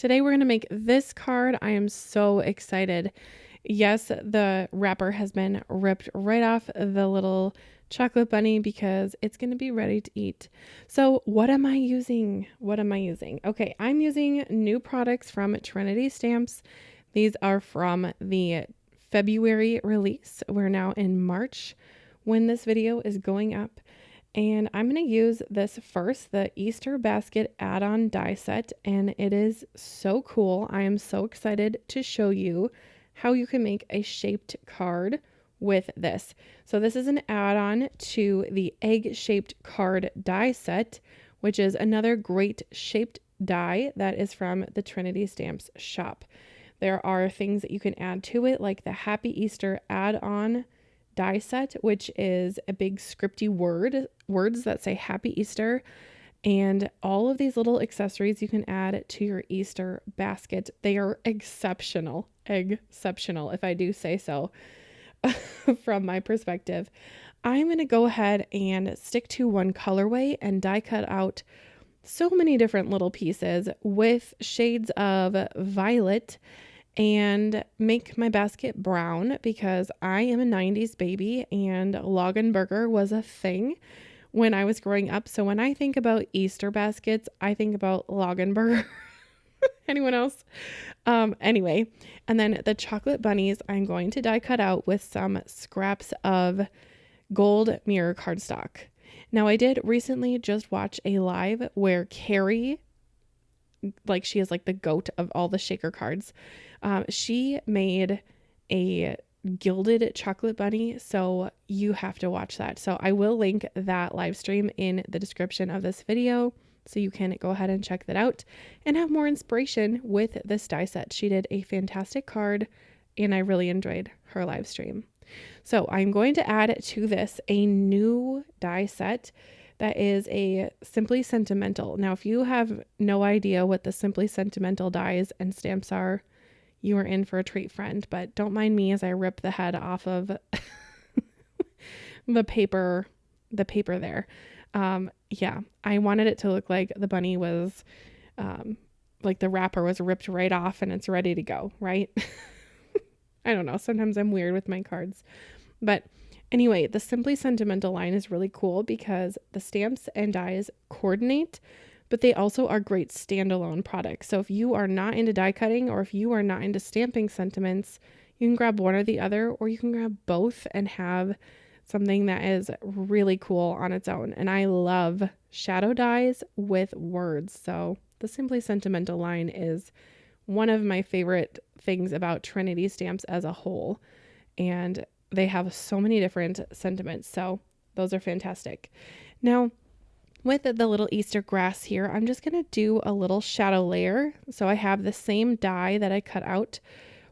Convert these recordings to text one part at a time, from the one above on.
Today we're going to make this card. I am so excited. Yes, the wrapper has been ripped right off the little chocolate bunny because it's going to be ready to eat. So what am I using? Okay, I'm using new products from Trinity Stamps. These are from the February release. We're now in March when this video is going up. And I'm going to use this first, the Easter basket add-on die set, and it is so cool. I am so excited to show you how you can make a shaped card with this. So this is an add-on to the egg-shaped card die set, which is another great shaped die that is from the Trinity Stamps shop. There are things that you can add to it, like the Happy Easter add-on die set, which is a big scripty words that say Happy Easter, and all of these little accessories you can add to your Easter basket. They are exceptional if I do say so. From my perspective, I'm going to go ahead and stick to one colorway and die cut out so many different little pieces with shades of violet and make my basket brown because I am a 90s baby and Burger was a thing when I was growing up. So when I think about Easter baskets, I think about Burger. Anyone else? Anyway, and then the chocolate bunnies I'm going to die cut out with some scraps of gold mirror cardstock. Now I did recently just watch a live where Carrie, like she is like the goat of all the shaker cards. She made a gilded chocolate bunny, so you have to watch that. So I will link that live stream in the description of this video so you can go ahead and check that out and have more inspiration with this die set. She did a fantastic card and I really enjoyed her live stream. So I'm going to add to this a new die set that is a Simply Sentimental. Now, if you have no idea what the Simply Sentimental dies and stamps are, you are in for a treat, friend. But don't mind me as I rip the head off of the paper there. Yeah, I wanted it to look like the bunny was, like the wrapper was ripped right off and it's ready to go, right? I don't know. Sometimes I'm weird with my cards. But anyway, the Simply Sentimental line is really cool because the stamps and dies coordinate, but they also are great standalone products. So if you are not into die cutting or if you are not into stamping sentiments, you can grab one or the other, or you can grab both and have something that is really cool on its own. And I love shadow dies with words. So the Simply Sentimental line is one of my favorite things about Trinity Stamps as a whole. And they have so many different sentiments. So those are fantastic. Now, with the little Easter grass here, I'm just going to do a little shadow layer. So I have the same die that I cut out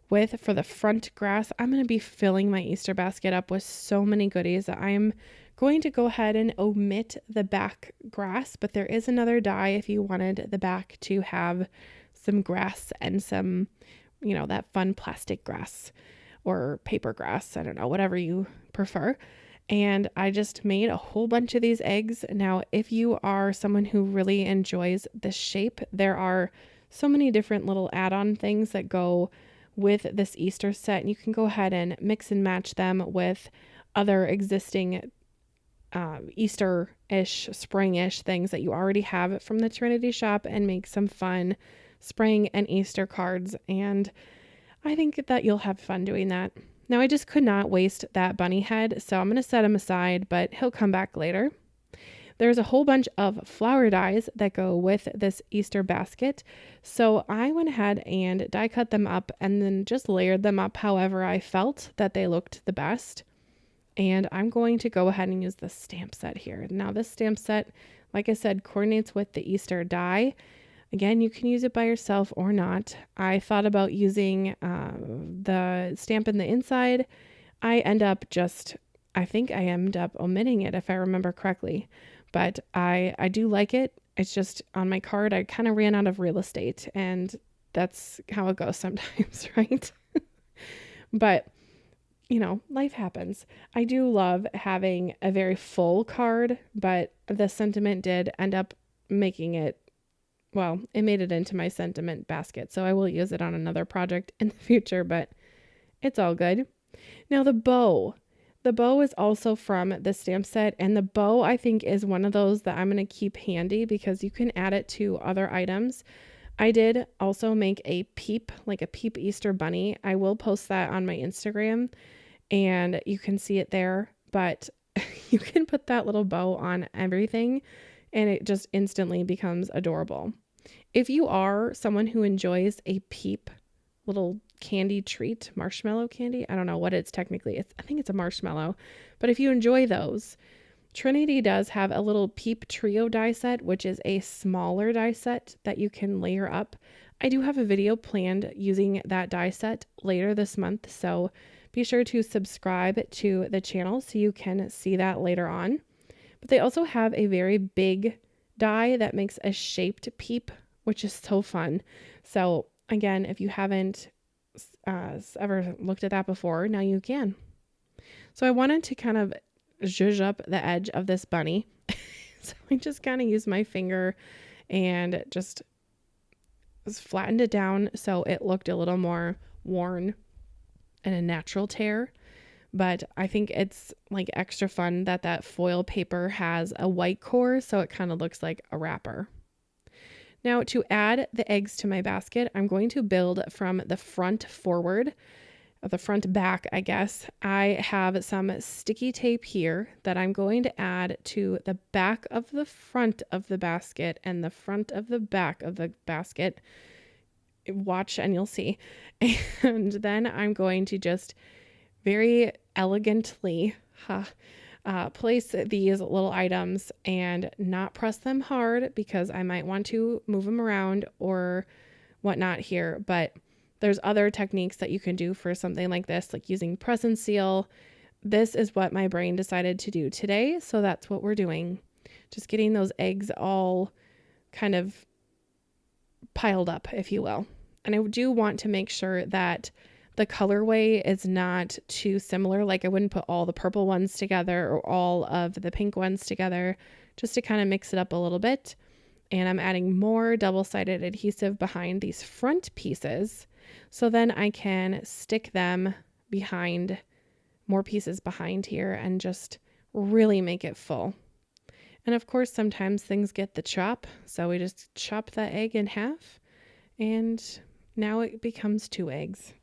with for the front grass. I'm going to be filling my Easter basket up with so many goodies that I'm going to go ahead and omit the back grass, but there is another die if you wanted the back to have some grass and some, you know, that fun plastic grass or paper grass. I don't know, whatever you prefer. And I just made a whole bunch of these eggs. Now, if you are someone who really enjoys this shape, there are so many different little add-on things that go with this Easter set. And you can go ahead and mix and match them with other existing Easter-ish, spring-ish things that you already have from the Trinity shop and make some fun spring and Easter cards. And I think that you'll have fun doing that. Now, I just could not waste that bunny head, so I'm going to set him aside, but he'll come back later. There's a whole bunch of flower dies that go with this Easter basket, so I went ahead and die cut them up and then just layered them up however I felt that they looked the best. And I'm going to go ahead and use the stamp set here. Now, this stamp set, like I said, coordinates with the Easter die. Again, you can use it by yourself or not. I thought about using the stamp in the inside. I think I end up omitting it if I remember correctly. But I do like it. It's just on my card, I kind of ran out of real estate. And that's how it goes sometimes, right? But, you know, life happens. I do love having a very full card, but the sentiment did end up making it well, it made it into my sentiment basket, so I will use it on another project in the future, but it's all good. Now the bow. The bow is also from the stamp set, and the bow I think is one of those that I'm going to keep handy because you can add it to other items. I did also make a peep, like a peep Easter bunny. I will post that on my Instagram and you can see it there, but you can put that little bow on everything and it just instantly becomes adorable. If you are someone who enjoys a peep little candy treat, marshmallow candy, I don't know what it's technically. I think it's a marshmallow, but if you enjoy those, Trinity does have a little peep trio die set, which is a smaller die set that you can layer up. I do have a video planned using that die set later this month, so be sure to subscribe to the channel so you can see that later on. But they also have a very big die that makes a shaped peep, which is so fun. So again, if you haven't ever looked at that before, now you can. So I wanted to kind of zhuzh up the edge of this bunny. So I just kind of used my finger and just flattened it down so it looked a little more worn and a natural tear. But I think it's like extra fun that that foil paper has a white core, so it kind of looks like a wrapper. Now to add the eggs to my basket, I'm going to build from the front forward, or the front back, I guess. I have some sticky tape here that I'm going to add to the back of the front of the basket and the front of the back of the basket. Watch and you'll see. And then I'm going to just very elegantly place these little items and not press them hard because I might want to move them around or whatnot here. But there's other techniques that you can do for something like this, like using press and seal. This is what my brain decided to do today, so that's what we're doing. Just getting those eggs all kind of piled up, if you will. And I do want to make sure that the colorway is not too similar. Like I wouldn't put all the purple ones together or all of the pink ones together, just to kind of mix it up a little bit. And I'm adding more double-sided adhesive behind these front pieces. So then I can stick them behind more pieces behind here and just really make it full. And of course, sometimes things get the chop. So we just chop that egg in half and now it becomes 2 eggs.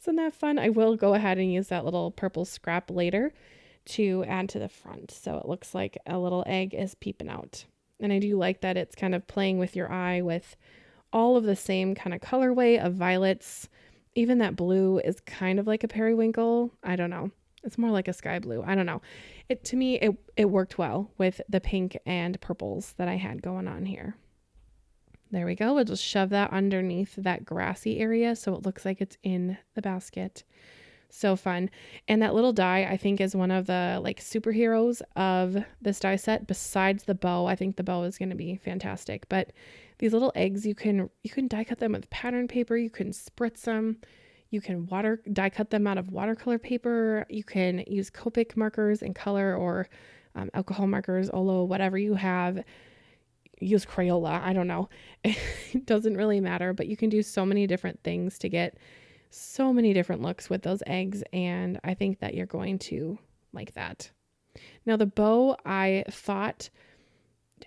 Isn't that fun? I will go ahead and use that little purple scrap later to add to the front. So it looks like a little egg is peeping out. And I do like that it's kind of playing with your eye with all of the same kind of colorway of violets. Even that blue is kind of like a periwinkle. I don't know. It's more like a sky blue. I don't know. To me, it worked well with the pink and purples that I had going on here. There we go. We'll just shove that underneath that grassy area so it looks like it's in the basket. So fun. And that little die, I think, is one of the like superheroes of this die set besides the bow. I think the bow is going to be fantastic. But these little eggs, you can die cut them with pattern paper. You can spritz them. You can die cut them out of watercolor paper. You can use Copic markers and color or alcohol markers, Olo, whatever you have. Use Crayola. I don't know. It doesn't really matter, but you can do so many different things to get so many different looks with those eggs. And I think that you're going to like that. Now the bow, I thought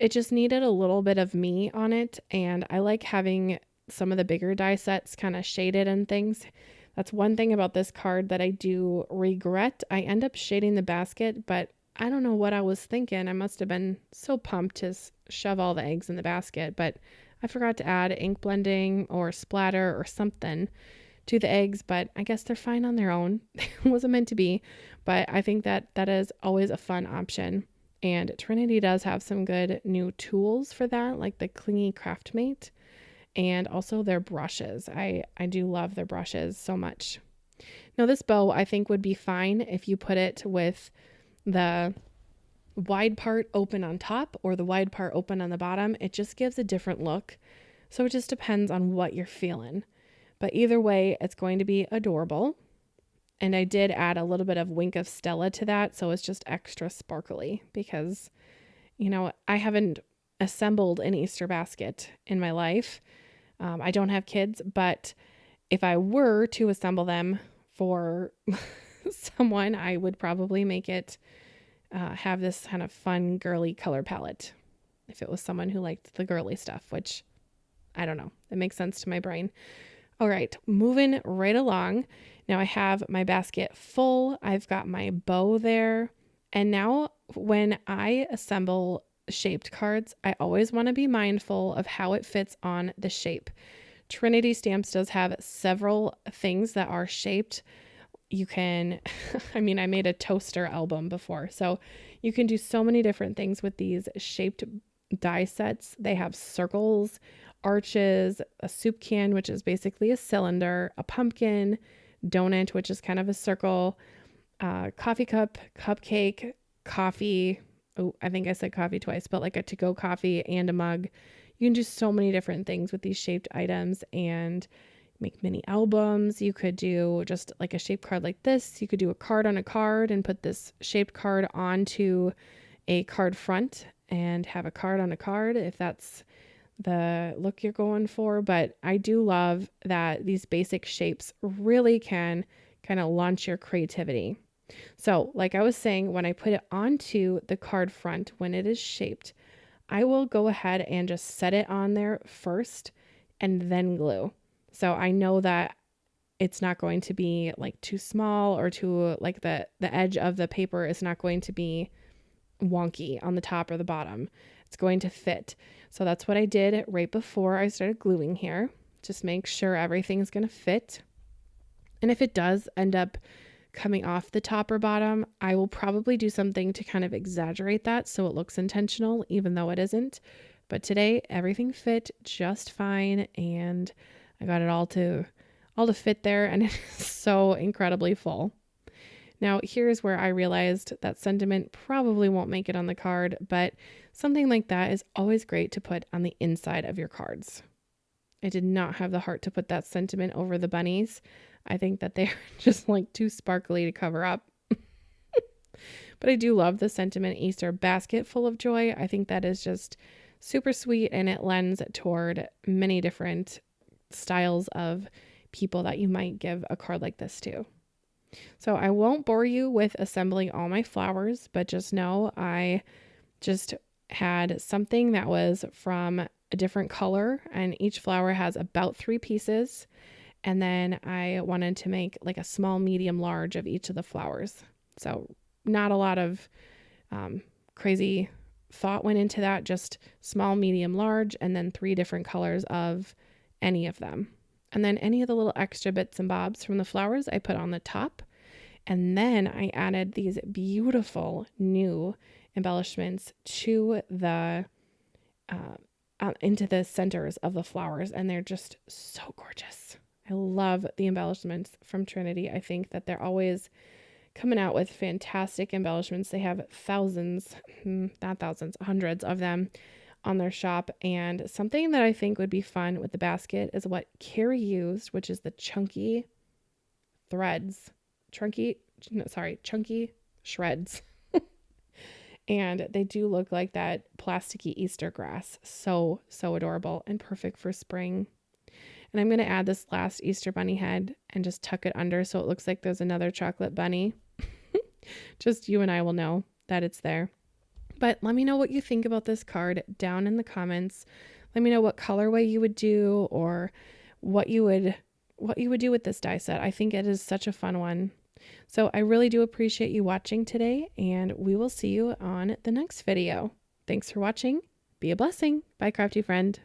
it just needed a little bit of me on it. And I like having some of the bigger die sets kind of shaded and things. That's one thing about this card that I do regret. I end up shading the basket, but I don't know what I was thinking. I must have been so pumped to shove all the eggs in the basket, but I forgot to add ink blending or splatter or something to the eggs, but I guess they're fine on their own. It wasn't meant to be, but I think that is always a fun option. And Trinity does have some good new tools for that, like the Clingy Craftmate and also their brushes. I do love their brushes so much. Now this bow I think would be fine if you put it with the wide part open on top or the wide part open on the bottom. It just gives a different look. So it just depends on what you're feeling. But either way, it's going to be adorable. And I did add a little bit of Wink of Stella to that. So it's just extra sparkly because, you know, I haven't assembled an Easter basket in my life. I don't have kids, but if I were to assemble them for someone, I would probably make it have this kind of fun, girly color palette. If it was someone who liked the girly stuff, which I don't know. It makes sense to my brain. All right, moving right along. Now I have my basket full. I've got my bow there. And now when I assemble shaped cards, I always want to be mindful of how it fits on the shape. Trinity Stamps does have several things that are shaped. You can, I made a toaster album before. So you can do so many different things with these shaped die sets. They have circles, arches, a soup can, which is basically a cylinder, a pumpkin, donut, which is kind of a circle, coffee cup, cupcake, coffee. Oh, I think I said coffee twice, but like a to-go coffee and a mug. You can do so many different things with these shaped items and make mini albums. You could do just like a shaped card like this. You could do a card on a card and put this shaped card onto a card front and have a card on a card if that's the look you're going for. But I do love that these basic shapes really can kind of launch your creativity. So like I was saying, when I put it onto the card front, when it is shaped, I will go ahead and just set it on there first and then glue. So I know that it's not going to be like too small or too like the edge of the paper is not going to be wonky on the top or the bottom. It's going to fit. So that's what I did right before I started gluing here. Just make sure everything's going to fit. And if it does end up coming off the top or bottom, I will probably do something to kind of exaggerate that so it looks intentional, even though it isn't. But today everything fit just fine, and I got it all to fit there, and it is so incredibly full. Now here's where I realized that sentiment probably won't make it on the card, but something like that is always great to put on the inside of your cards. I did not have the heart to put that sentiment over the bunnies. I think that they're just like too sparkly to cover up. But I do love the sentiment Easter basket full of joy. I think that is just super sweet, and it lends toward many different styles of people that you might give a card like this to. So I won't bore you with assembling all my flowers, but just know I just had something that was from a different color, and each flower has about 3 pieces. And then I wanted to make like a small, medium, large of each of the flowers. So not a lot of crazy thought went into that, just small, medium, large, and then 3 different colors of any of them. And then any of the little extra bits and bobs from the flowers I put on the top. And then I added these beautiful new embellishments to the into the centers of the flowers, and they're just so gorgeous. I love the embellishments from Trinity. I think that they're always coming out with fantastic embellishments. They have hundreds of them on their shop. And something that I think would be fun with the basket is what Carrie used, which is the chunky shreds. And they do look like that plasticky Easter grass. So adorable and perfect for spring. And I'm going to add this last Easter bunny head and just tuck it under so it looks like there's another chocolate bunny. Just you and I will know that it's there. But let me know what you think about this card down in the comments. Let me know what colorway you would do, or what you would do with this die set. I think it is such a fun one. So I really do appreciate you watching today, and we will see you on the next video. Thanks for watching. Be a blessing. Bye, crafty friend.